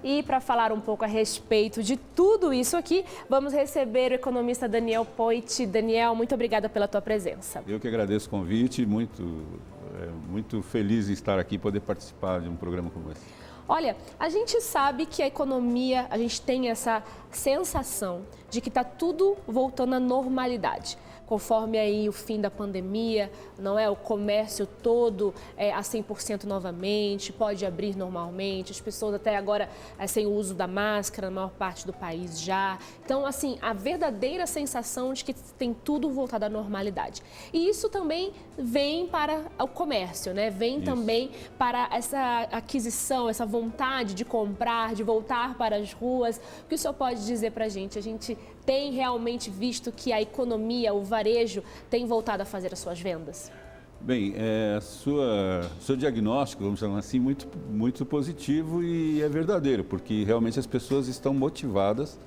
E para falar um pouco a respeito de tudo isso aqui, vamos receber o economista Daniel Poit. Daniel, muito obrigada pela tua presença. Eu que agradeço o convite, muito feliz em estar aqui e poder participar de um programa como esse. Olha, a gente sabe que a economia, a gente tem essa sensação de que está tudo voltando à normalidade. Conforme aí o fim da pandemia, não é? O comércio todo a 100% novamente, pode abrir normalmente, as pessoas até agora sem o uso da máscara na maior parte do país já. Então, assim, a verdadeira sensação de que tem tudo voltado à normalidade. E isso também vem para o comércio, né? Vem também para essa aquisição, essa vontade de comprar, de voltar para as ruas. O que o senhor pode dizer para a gente? A gente tem realmente visto que a economia, o varejo, tem voltado a fazer as suas vendas? Bem, seu diagnóstico, vamos chamar assim, muito positivo e é verdadeiro, porque realmente as pessoas estão motivadas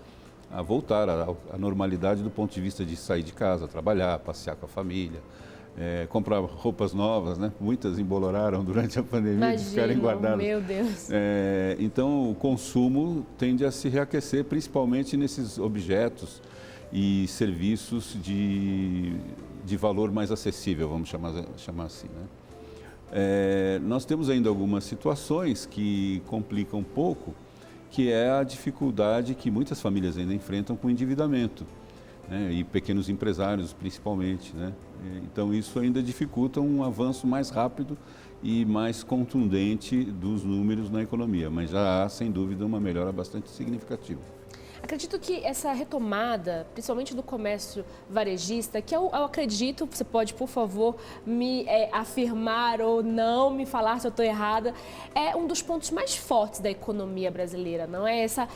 a voltar à normalidade do ponto de vista de sair de casa, trabalhar, passear com a família, comprar roupas novas, né? Muitas emboloraram durante a pandemia e ficarem guardadas. Meu Deus! Então, o consumo tende a se reaquecer, principalmente nesses objetos e serviços de valor mais acessível, vamos chamar assim, né? Nós temos ainda algumas situações que complicam um pouco, que é a dificuldade que muitas famílias ainda enfrentam com o endividamento, né? E pequenos empresários principalmente, né? Então isso ainda dificulta um avanço mais rápido e mais contundente dos números na economia, mas já há, sem dúvida, uma melhora bastante significativa. Acredito que essa retomada, principalmente do comércio varejista, que eu acredito, você pode, por favor, me afirmar ou não me falar se eu estou errada, é um dos pontos mais fortes da economia brasileira, não é? Essa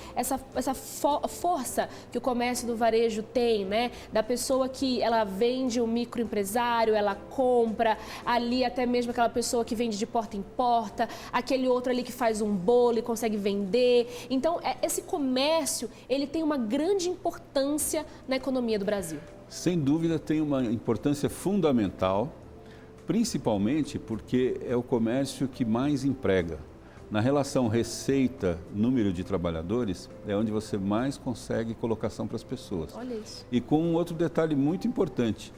força que o comércio do varejo tem, né? Da pessoa que ela vende, um microempresário, ela compra, ali até mesmo aquela pessoa que vende de porta em porta, aquele outro ali que faz um bolo e consegue vender. Então, esse comércio, ele tem uma grande importância na economia do Brasil. Sem dúvida tem uma importância fundamental, principalmente porque é o comércio que mais emprega. Na relação receita-número de trabalhadores, é onde você mais consegue colocação para as pessoas. Olha isso. E com um outro detalhe muito importante,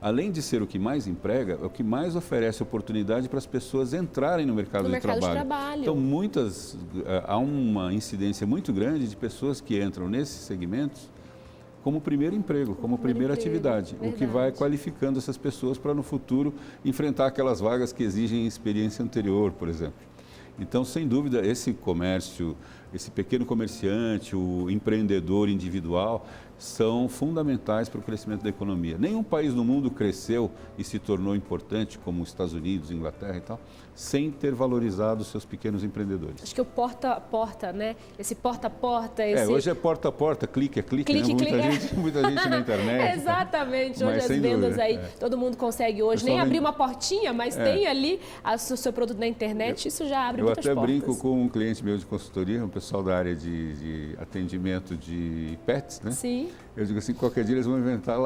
além de ser o que mais emprega, é o que mais oferece oportunidade para as pessoas entrarem no mercado de trabalho. Então, há uma incidência muito grande de pessoas que entram nesses segmentos como primeiro emprego, como primeira atividade, o que vai qualificando essas pessoas para no futuro enfrentar aquelas vagas que exigem experiência anterior, por exemplo. Então, sem dúvida, esse comércio, esse pequeno comerciante, o empreendedor individual, são fundamentais para o crescimento da economia. Nenhum país no mundo cresceu e se tornou importante, como os Estados Unidos, Inglaterra e tal, sem ter valorizado os seus pequenos empreendedores. Acho que o porta a porta, né? Esse porta a porta... Hoje é porta a porta, clique a clique, né? Muita gente na internet. Exatamente, hoje as vendas aí, todo mundo consegue hoje, nem abrir uma portinha, mas tem ali o seu produto na internet, isso já abre muitas portas. Eu até brinco com um cliente meu de consultoria, um pessoal da área de atendimento de pets, né? Sim. Eu digo assim, qualquer dia eles vão inventar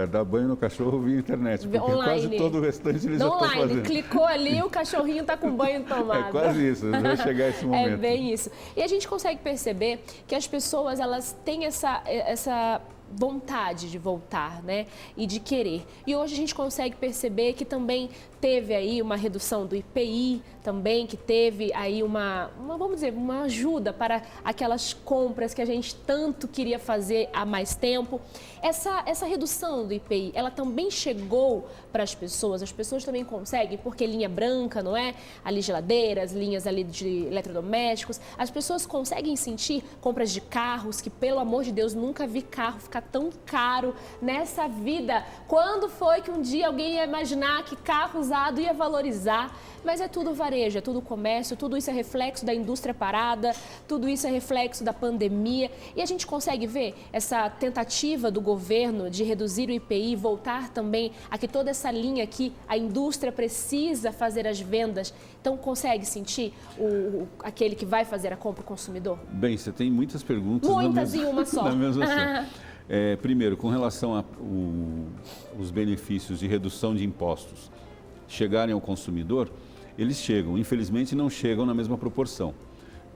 dar banho no cachorro via internet, porque online. Quase todo o restante eles já estão fazendo. Clicou ali, o cachorrinho está com banho tomado. É quase isso, vai chegar esse momento. É bem isso. E a gente consegue perceber que as pessoas, elas têm essa vontade de voltar, né? E de querer. E hoje a gente consegue perceber que também teve aí uma redução do IPI, também que teve aí vamos dizer, uma ajuda para aquelas compras que a gente tanto queria fazer há mais tempo. Essa redução do IPI, ela também chegou para as pessoas também conseguem, porque linha branca, não é? Ali geladeiras, linhas ali de eletrodomésticos, as pessoas conseguem sentir compras de carros, que pelo amor de Deus, nunca vi carro ficar tão caro nessa vida. Quando foi que um dia alguém ia imaginar que carro usado ia valorizar? Mas é tudo varejo, é tudo comércio, tudo isso é reflexo da indústria parada, tudo isso é reflexo da pandemia. E a gente consegue ver essa tentativa do governo de reduzir o IPI, voltar também a que toda essa linha aqui, a indústria precisa fazer as vendas. Então, consegue sentir aquele que vai fazer a compra, o consumidor? Bem, você tem muitas perguntas. Muitas em uma só. Na mesma primeiro, com relação aos benefícios de redução de impostos chegarem ao consumidor, eles chegam, infelizmente não chegam na mesma proporção.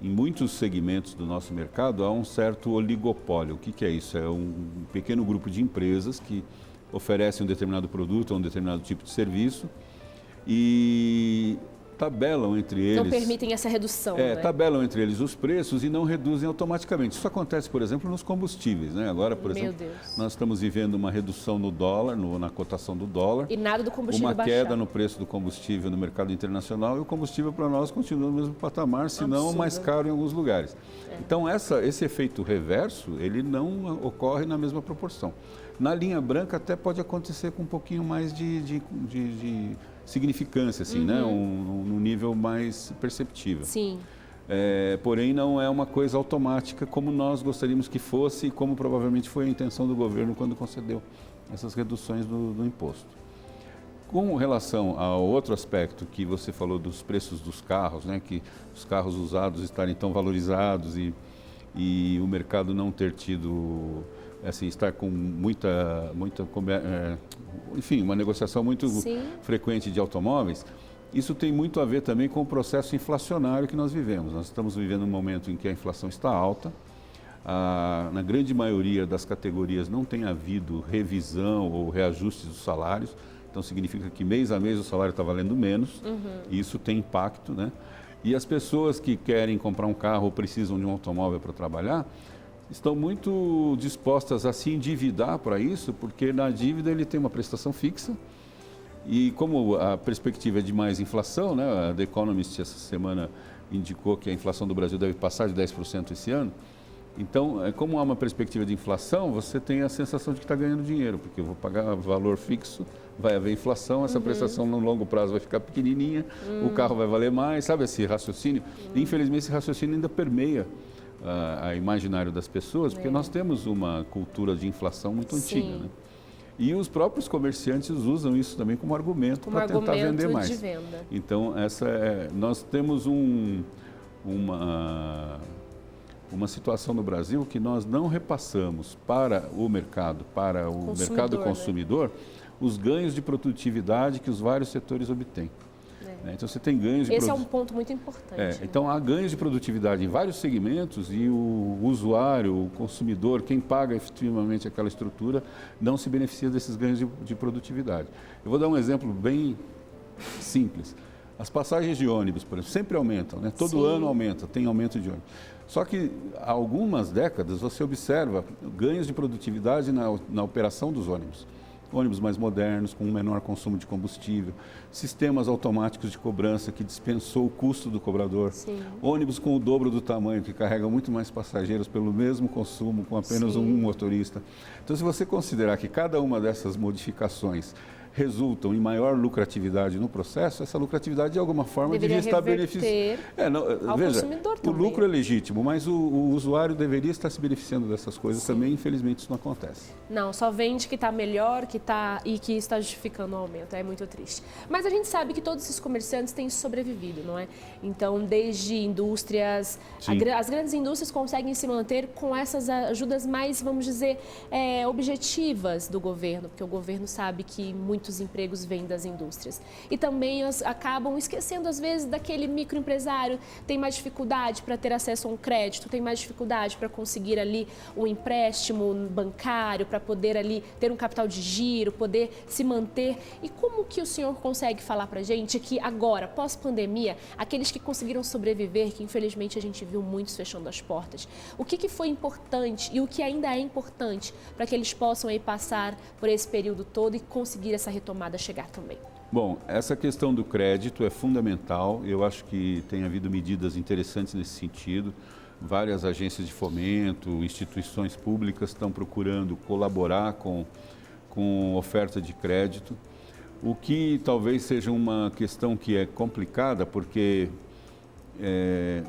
em muitos segmentos do nosso mercado há um certo oligopólio. O que é isso? É um pequeno grupo de empresas que oferecem um determinado produto ou um determinado tipo de serviço e tabelam entre eles... Não permitem essa redução, né? Tabelam entre eles os preços e não reduzem automaticamente. Isso acontece, por exemplo, nos combustíveis, né? Agora, por exemplo, nós estamos vivendo uma redução no dólar, na cotação do dólar. E nada do combustível baixar. Uma queda no preço do combustível no mercado internacional e o combustível para nós continua no mesmo patamar, se não mais caro em alguns lugares. Então, esse efeito reverso, ele não ocorre na mesma proporção. Na linha branca até pode acontecer com um pouquinho mais de significância, assim, né? Num nível mais perceptível. Sim. Porém, não é uma coisa automática como nós gostaríamos que fosse e como provavelmente foi a intenção do governo quando concedeu essas reduções do imposto. Com relação ao outro aspecto que você falou dos preços dos carros, né? Que os carros usados estarem tão valorizados e o mercado não ter tido... Assim, estar com enfim, uma negociação muito frequente de automóveis, isso tem muito a ver também com o processo inflacionário que nós vivemos. Nós estamos vivendo um momento em que a inflação está alta, na grande maioria das categorias não tem havido revisão ou reajuste dos salários, então significa que mês a mês o salário está valendo menos, e isso tem impacto, né? E as pessoas que querem comprar um carro ou precisam de um automóvel para trabalhar, estão muito dispostas a se endividar para isso, porque na dívida ele tem uma prestação fixa e como a perspectiva é de mais inflação, né, a The Economist essa semana indicou que a inflação do Brasil deve passar de 10% esse ano, então, como há uma perspectiva de inflação, você tem a sensação de que está ganhando dinheiro, porque eu vou pagar valor fixo, vai haver inflação, essa prestação no longo prazo vai ficar pequenininha, o carro vai valer mais, sabe esse raciocínio? E, infelizmente, esse raciocínio ainda permeia a imaginário das pessoas, porque nós temos uma cultura de inflação muito antiga, né? E os próprios comerciantes usam isso também como argumento para tentar vender mais. De venda. Então, nós temos uma situação no Brasil que nós não repassamos para o mercado mercado consumidor, né? Os ganhos de produtividade que os vários setores obtêm. Então você tem ganhos de Esse é um ponto muito importante. Né? Então há ganhos de produtividade em vários segmentos e o usuário, o consumidor, quem paga efetivamente aquela estrutura, não se beneficia desses ganhos de produtividade. Eu vou dar um exemplo bem simples. As passagens de ônibus, por exemplo, sempre aumentam, né? Todo ano aumenta, tem aumento de ônibus. Só que há algumas décadas você observa ganhos de produtividade na operação dos ônibus. Ônibus mais modernos, com um menor consumo de combustível, sistemas automáticos de cobrança que dispensou o custo do cobrador, ônibus com o dobro do tamanho, que carregam muito mais passageiros pelo mesmo consumo, com apenas um motorista. Então, se você considerar que cada uma dessas modificações resultam em maior lucratividade no processo, essa lucratividade de alguma forma devia estar beneficiando ao consumidor também. O lucro é legítimo, mas o usuário deveria estar se beneficiando dessas coisas também, infelizmente isso não acontece. Não, só vende que está melhor e que está justificando o aumento, é muito triste. Mas a gente sabe que todos esses comerciantes têm sobrevivido, não é? Então, desde indústrias, as grandes indústrias conseguem se manter com essas ajudas mais, vamos dizer, objetivas do governo, porque o governo sabe que muitos empregos vêm das indústrias. E também acabam esquecendo, às vezes, daquele microempresário, tem mais dificuldade para ter acesso a um crédito, tem mais dificuldade para conseguir ali um empréstimo bancário, para poder ali ter um capital de giro, poder se manter. E como que o senhor consegue falar para a gente que agora, pós-pandemia, aqueles que conseguiram sobreviver, que infelizmente a gente viu muitos fechando as portas, o que foi importante e o que ainda é importante para que eles possam aí passar por esse período todo e conseguir essa retomada chegar também? Bom, essa questão do crédito é fundamental. Eu acho que tem havido medidas interessantes nesse sentido. Várias agências de fomento, instituições públicas estão procurando colaborar com oferta de crédito. O que talvez seja uma questão que é complicada, porque é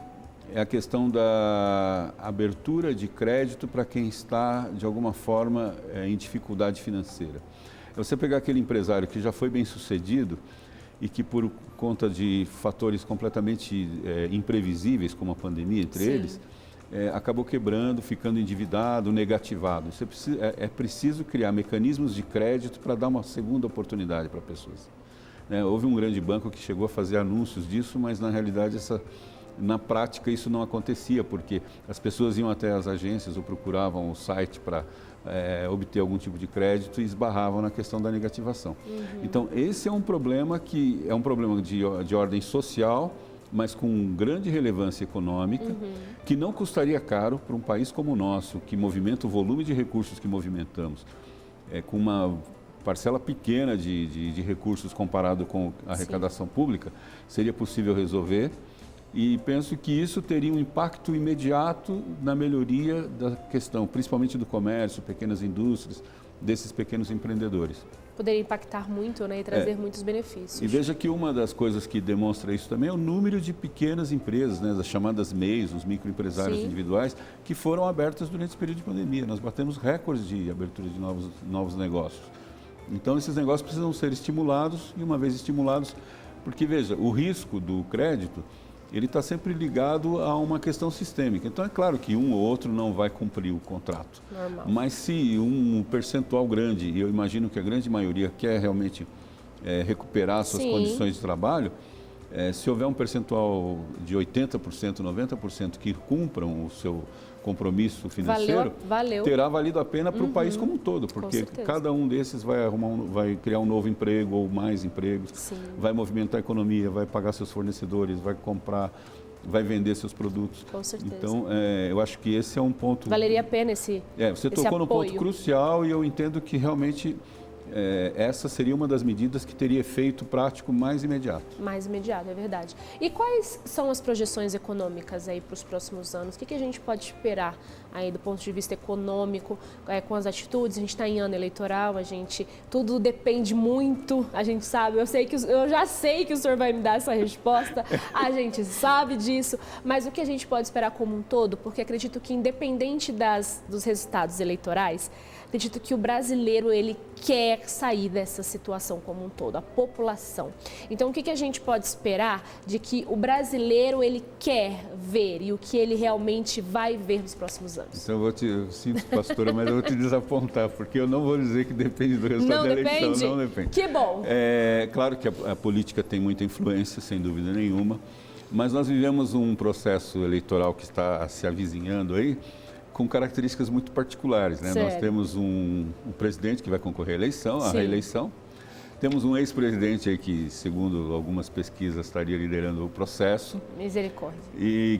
a questão da abertura de crédito para quem está, de alguma forma, em dificuldade financeira. Você pegar aquele empresário que já foi bem sucedido e que por conta de fatores completamente imprevisíveis, como a pandemia entre eles, acabou quebrando, ficando endividado, negativado. É preciso criar mecanismos de crédito para dar uma segunda oportunidade para pessoas. Houve um grande banco que chegou a fazer anúncios disso, mas na realidade Na prática, isso não acontecia, porque as pessoas iam até as agências ou procuravam o site para obter algum tipo de crédito e esbarravam na questão da negativação. Então, esse é um problema que é um problema de ordem social, mas com grande relevância econômica, que não custaria caro para um país como o nosso, que movimenta o volume de recursos que movimentamos, com uma parcela pequena de recursos comparado com a arrecadação pública, seria possível resolver. E penso que isso teria um impacto imediato na melhoria da questão, principalmente do comércio, pequenas indústrias, desses pequenos empreendedores. Poderia impactar muito, né, e trazer muitos benefícios. E veja que uma das coisas que demonstra isso também é o número de pequenas empresas, né, as chamadas MEIs, os microempresários individuais, que foram abertas durante esse período de pandemia. Nós batemos recordes de abertura de novos negócios. Então, esses negócios precisam ser estimulados e, uma vez estimulados, porque, veja, o risco do crédito, ele está sempre ligado a uma questão sistêmica. Então, é claro que um ou outro não vai cumprir o contrato. Normal. Mas se um percentual grande, e eu imagino que a grande maioria quer realmente recuperar suas condições de trabalho, se houver um percentual de 80%, 90% que cumpram o seu compromisso financeiro, terá valido a pena para o país como um todo, porque cada um desses vai criar um novo emprego ou mais empregos, vai movimentar a economia, vai pagar seus fornecedores, vai comprar, vai vender seus produtos. Com certeza. Então, eu acho que esse é um ponto... Valeria a pena você tocou no ponto crucial e eu entendo que realmente essa seria uma das medidas que teria efeito prático mais imediato. Mais imediato, é verdade. E quais são as projeções econômicas aí para os próximos anos? O que a gente pode esperar aí do ponto de vista econômico, com as atitudes? A gente está em ano eleitoral, tudo depende muito, a gente sabe, eu já sei que o senhor vai me dar essa resposta, a gente sabe disso, mas o que a gente pode esperar como um todo? Porque acredito que independente dos resultados eleitorais, acredito que o brasileiro, ele quer sair dessa situação como um todo, a população. Então, o que a gente pode esperar de que o brasileiro, ele quer ver e o que ele realmente vai ver nos próximos anos? Então, eu sinto, pastora, mas eu vou te desapontar, porque eu não vou dizer que depende do resultado da eleição. Não depende. Que bom. É claro que a política tem muita influência, sem dúvida nenhuma, mas nós vivemos um processo eleitoral que está se avizinhando aí, com características muito particulares, né? Nós temos um presidente que vai concorrer à reeleição. Temos um ex-presidente aí que, segundo algumas pesquisas, estaria liderando o processo. Misericórdia. E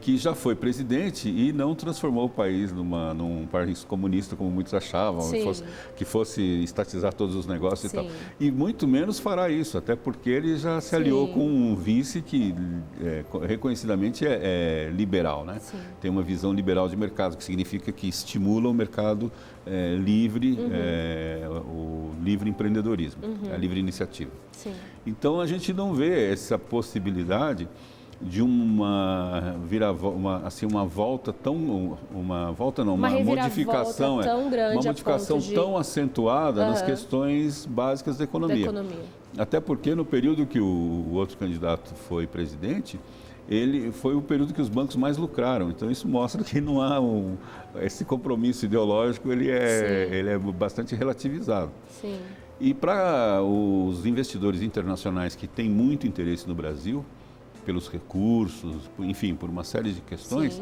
que já foi presidente e não transformou o país num país comunista, como muitos achavam, que fosse estatizar todos os negócios e tal. E muito menos fará isso, até porque ele já se aliou com um vice que reconhecidamente é liberal, né? Tem uma visão liberal de mercado, que significa que estimula o mercado livre, o livre empreendedorismo, a livre iniciativa. Então, a gente não vê essa possibilidade de uma modificação tão acentuada nas questões básicas da economia. Até porque no período que o outro candidato foi presidente, ele foi o período que os bancos mais lucraram. Então, isso mostra que não há esse compromisso ideológico, ele é bastante relativizado. E para os investidores internacionais que têm muito interesse no Brasil, pelos recursos, enfim, por uma série de questões,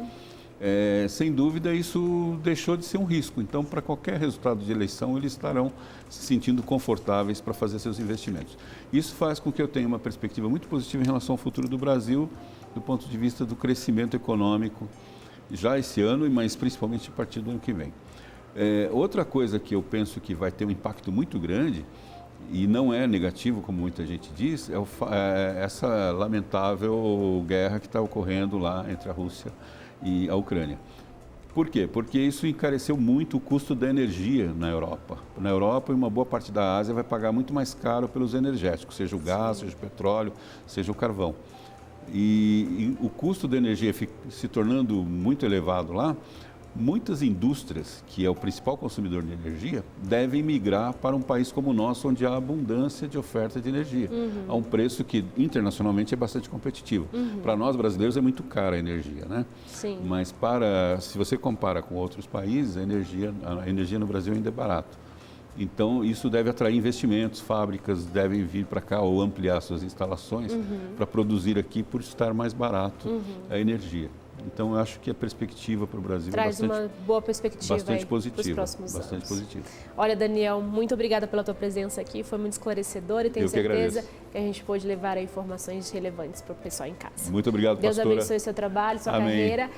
sem dúvida isso deixou de ser um risco. Então, para qualquer resultado de eleição, eles estarão se sentindo confortáveis para fazer seus investimentos. Isso faz com que eu tenha uma perspectiva muito positiva em relação ao futuro do Brasil, do ponto de vista do crescimento econômico, já esse ano, mas principalmente a partir do ano que vem. Outra coisa que eu penso que vai ter um impacto muito grande, e não é negativo, como muita gente diz, é essa lamentável guerra que está ocorrendo lá entre a Rússia e a Ucrânia. Por quê? Porque isso encareceu muito o custo da energia na Europa. Na Europa e uma boa parte da Ásia vai pagar muito mais caro pelos energéticos, seja o gás, seja o petróleo, seja o carvão. E o custo da energia se tornando muito elevado lá, muitas indústrias, que é o principal consumidor de energia, devem migrar para um país como o nosso, onde há abundância de oferta de energia, a um preço que internacionalmente é bastante competitivo. Para nós brasileiros é muito cara a energia, né? Mas se você compara com outros países, a energia no Brasil ainda é barata. Então, isso deve atrair investimentos, fábricas devem vir para cá ou ampliar suas instalações para produzir aqui por estar mais barato a energia. Então, eu acho que a perspectiva para o Brasil traz uma boa perspectiva bastante positiva, para os próximos anos. Bastante positiva. Olha, Daniel, muito obrigada pela tua presença aqui, foi muito esclarecedor e tenho certeza que a gente pôde levar informações relevantes para o pessoal em casa. Muito obrigado, Deus pastora. abençoe seu trabalho, sua Amém. carreira